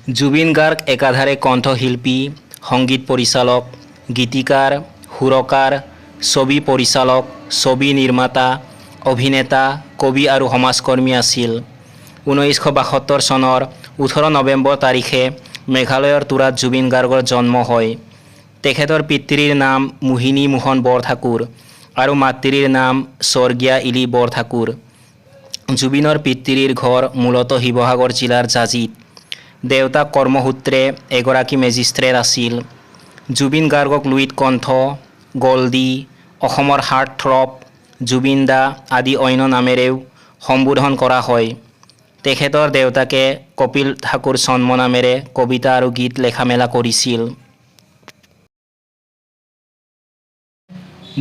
জুবিন গাৰ্গ একাধাৰে কণ্ঠশিল্পী, সংগীত পৰিচালক, গীতিকাৰ, সুৰকাৰ, ছবি পৰিচালক, ছবি নিৰ্মাতা, অভিনেতা, কবি আৰু সমাজকৰ্মী আছিল। 1972 চনৰ 18 নৱেম্বৰ তাৰিখে মেঘালয়ৰ তুৰাত জুবিন গাৰ্গৰ জন্ম হয়। তেখেতৰ পিতৃৰ নাম মোহিনী মোহন বৰঠাকুৰ আৰু মাতৃৰ নাম স্বৰ্গীয়া ইলি বৰঠাকুৰ। জুবিনৰ পিতৃৰ ঘৰ মূলতঃ শিৱসাগৰ জিলাৰ জাজিত। দেউতাক কৰ্মসূত্ৰে এগৰাকী মেজিষ্ট্ৰেট আছিল। জুবিন গাৰ্গক লুইত কণ্ঠ, গল্ডি, অসমৰ হাৰ্ট থ্ৰব, জুবিন দা আদি অন্য নামেৰেও সম্বোধন কৰা হয়। তেখেতৰ দেউতাকে কপিল ঠাকুৰ ছন্ম নামেৰে কবিতা আৰু গীত লেখা-মেলা কৰিছিল।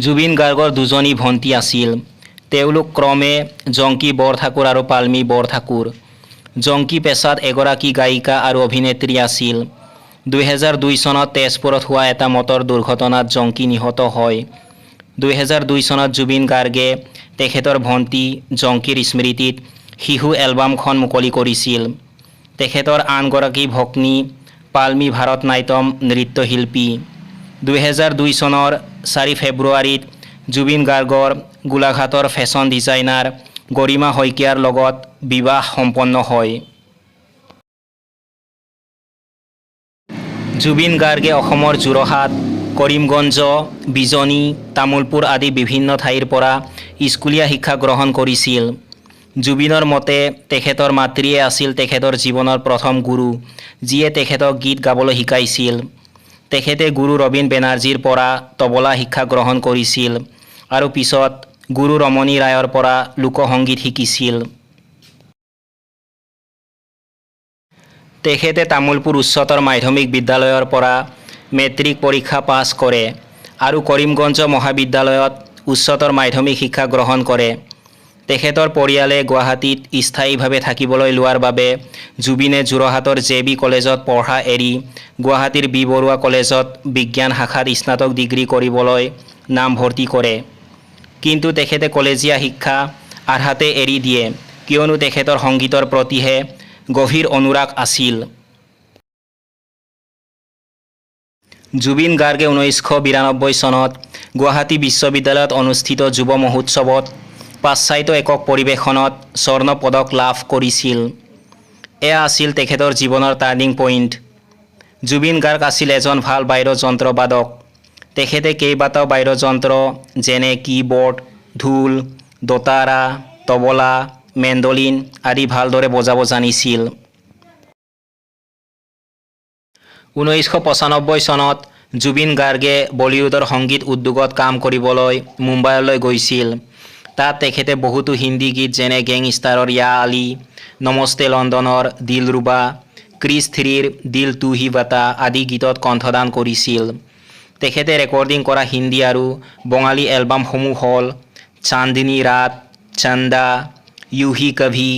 জুবিন গাৰ্গৰ দুজনী ভণ্টী আছিল। তেওঁলোক ক্ৰমে জংকী বৰঠাকুৰ আৰু পাল্মি বৰঠাকুৰ। জংকী পেছাত এগৰাকী গায়িকা আৰু অভিনেত্ৰী আছিল। 2002 চনত তেজপুৰত হোৱা এটা মটৰ দুৰ্ঘটনাত জংকী নিহত হয়। 2002 চনত জুবিন গাৰ্গে তেখেতৰ ভণ্টী জংকীৰ স্মৃতিত শিশু এলবামখন মুকলি কৰিছিল। তেখেতৰ আনগৰাকী ভগ্নী পাল্মি ভাৰত নাট্যম নৃত্যশিল্পী। 2002 চনৰ 4 ফেব্ৰুৱাৰীত জুবিন গাৰ্গৰ গোলাঘাটৰ ফেশ্বন ডিজাইনাৰ গৰিমা শইকীয়াৰ লগত বিবাহ সম্পন্ন হয়। জুবিন গাৰ্গে অসমৰ যোৰহাট, কৰিমগঞ্জ, বিজনী, তামুলপুৰ আদি বিভিন্ন ঠাইৰ পৰা স্কুলীয়া শিক্ষা গ্ৰহণ কৰিছিল। জুবিনৰ মতে তেখেতৰ মাতৃয়ে আছিল তেখেতৰ জীৱনৰ প্ৰথম গুৰু, যিয়ে তেখেতক গীত গাবলৈ শিকাইছিল। তেখেতে গুৰু ৰবীন বেনাৰ্জীৰ পৰা তবলা শিক্ষা গ্ৰহণ কৰিছিল আৰু পিছত গুৰু ৰমণী ৰায়ৰ পৰা লোকসংগীত শিকিছিল। তেখেতে তামুলপুৰ উচ্চতৰ মাধ্যমিক বিদ্যালয়ৰ পৰা মেট্ৰিক পৰীক্ষা পাছ কৰে আৰু কৰিমগঞ্জ মহাবিদ্যালয়ত উচ্চতৰ মাধ্যমিক শিক্ষা গ্ৰহণ কৰে। তেখেতৰ পৰিয়ালে গুৱাহাটীত স্থায়ীভাৱে থাকিবলৈ লোৱাৰ বাবে জুবিনে যোৰহাটৰ JB কলেজত পঢ়া এৰি গুৱাহাটীৰ বি বৰুৱা কলেজত বিজ্ঞান শাখাত স্নাতক ডিগ্ৰী কৰিবলৈ নামভৰ্তি কৰে। কিন্তু তেখেতে কলেজীয়া শিক্ষা আধাতে এৰি দিয়ে, কিয়নো তেখেতৰ সংগীতৰ প্ৰতিহে গভীৰ অনুৰাগ আছিল। জুবিন গাৰ্গে 1992 চনত গুৱাহাটী বিশ্ববিদ্যালয়ত অনুষ্ঠিত যুৱ মহোৎসৱত পাশ্চাত্য একক পৰিৱেশনত স্বৰ্ণ পদক লাভ কৰিছিল। এয়া আছিল তেখেতৰ জীৱনৰ টাৰ্ণিং পইণ্ট। জুবিন গাৰ্গ আছিল এজন ভাল বাদ্যযন্ত্ৰবাদক। তেখেতে কেইবাটাও বাদ্যযন্ত্ৰ যেনে কীবৰ্ড, ঢোল, দোতাৰা, তবলা, মেণ্ডলিন আদি ভালদৰে বজাব জানিছিল। 1995 চনত জুবিন গাৰ্গে বলিউডৰ সংগীত উদ্যোগত কাম কৰিবলৈ মুম্বাইলৈ গৈছিল। তাত তেখেতে বহুতো হিন্দী গীত যেনে গেংষ্টাৰৰ য়া আলী, নমস্তে লণ্ডনৰ দিলৰুবা, ক্ৰিছ 3ৰ দিল তু হি বতা আদি গীতত কণ্ঠদান কৰিছিল। তেখেতে ৰেকৰ্ডিং কৰা হিন্দী আৰু বঙালী এলবামসমূহ হ'ল চান্দনী ৰাত, চন্দা, ইউ হি কভি,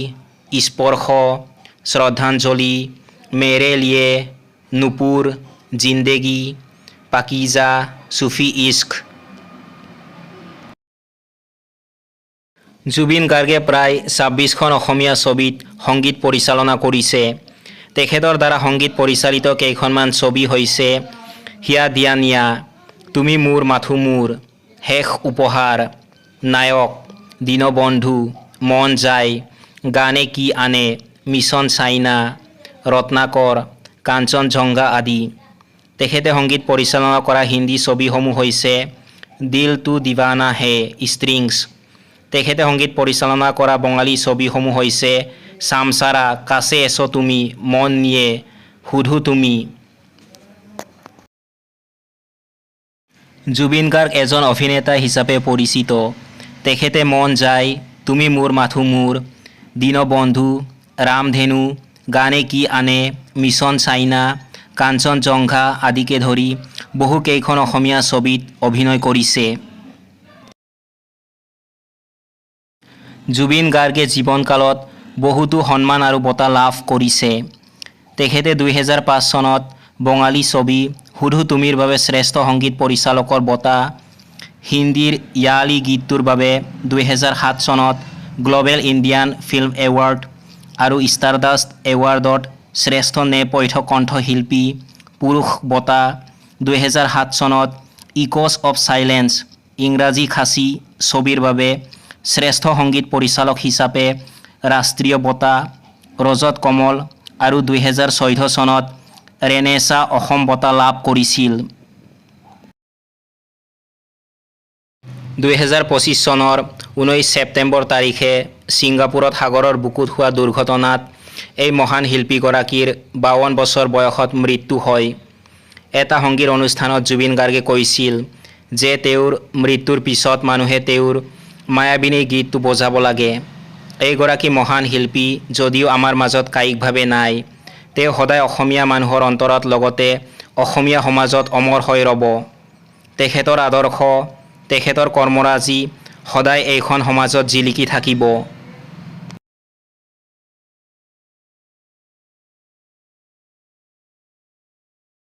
স্পৰ্শ, শ্ৰদ্ধাঞ্জলি, মেৰে লিয়ে, নুপুৰ, জিন্দেগী, পাকিজা, সুফি ইস্ক। জুবিন গাৰ্গে প্ৰায় 26খন অসমীয়া ছবিত সংগীত পৰিচালনা কৰিছে। তেখেতৰ দ্বাৰা সংগীত পৰিচালিত কেইখনমান ছবি হৈছে হিয়া দিয়া নিয়া, তুমি মোৰ মাথো মোৰ, শেষ উপহাৰ, নায়ক, দীনবন্ধু, মন যায়, গানে কি আনে, মিছন চাইনা, ৰত্নাকৰ, কাঞ্চনজংঘা আদি। তেখেতে সংগীত পৰিচালনা কৰা হিন্দী ছবিসমূহ হৈছে দিল তু দিৱানা হে, ষ্ট্ৰিংছ। তেখেতে সংগীত পৰিচালনা কৰা বঙালী ছবিসমূহ হৈছে চামচাৰা, কাছে এছো তুমি, মন নিয়ে, শুধু তুমি। জুবিন গাৰ্গ এজন অভিনেতা হিচাপে পৰিচিত। তেখেতে মন যায়, তুমি মোৰ মাথো মোৰ, দীনবন্ধু, ৰামধেনু, গানে কি আনে, মিছন চাইনা, কাঞ্চনজংঘা আদিকে ধৰি বহুকেইখন অসমীয়া ছবিত অভিনয় কৰিছে। জুবিন গাৰ্গে জীৱনকালত বহুতো সন্মান আৰু বঁটা লাভ কৰিছে। তেখেতে 2005 চনত বঙালী ছবি শুধু তুমিৰ বাবে শ্ৰেষ্ঠ সংগীত পৰিচালকৰ বঁটা, হিন্দীৰ য়া আলী গীতটোৰ বাবে 2007 চনত গ্ল'বেল ইণ্ডিয়ান ফিল্ম এৱাৰ্ড আৰু ষ্টাৰডাষ্ট এৱাৰ্ডত শ্ৰেষ্ঠ নেপথ্য কণ্ঠশিল্পী পুৰুষ বঁটা 2007 চনত ইক'ছ অৱ চাইলেন্স ইংৰাজী খাচী ছবিৰ বাবে শ্ৰেষ্ঠ সংগীত পৰিচালক হিচাপে ৰাষ্ট্ৰীয় বঁটা ৰজত কমল আৰু 2014 চনত ৰেনেছা অসম বঁটা লাভ কৰিছিল। 2025 চনৰ 19 ছেপ্টেম্বৰ তাৰিখে ছিংগাপুৰত সাগৰৰ বুকুত হোৱা দুৰ্ঘটনাত এই মহান শিল্পীগৰাকীৰ 52 বছৰ বয়সত মৃত্যু হয়। এটা সংগীত অনুষ্ঠানত জুবিন গাৰ্গে কৈছিল যে তেওঁৰ মৃত্যুৰ পিছত মানুহে তেওঁৰ মায়াবিনী গীতটো বজাব লাগে। এইগৰাকী মহান শিল্পী যদিও আমাৰ মাজত কায়িকভাৱে নাই, তেওঁ সদায় অসমীয়া মানুহৰ অন্তৰত লগতে অসমীয়া সমাজত অমৰ হৈ ৰ'ব। তেখেতৰ আদৰ্শ, তেখেতৰ কৰ্মৰাজি সদায় এইখন সমাজত জিলিকি থাকিব।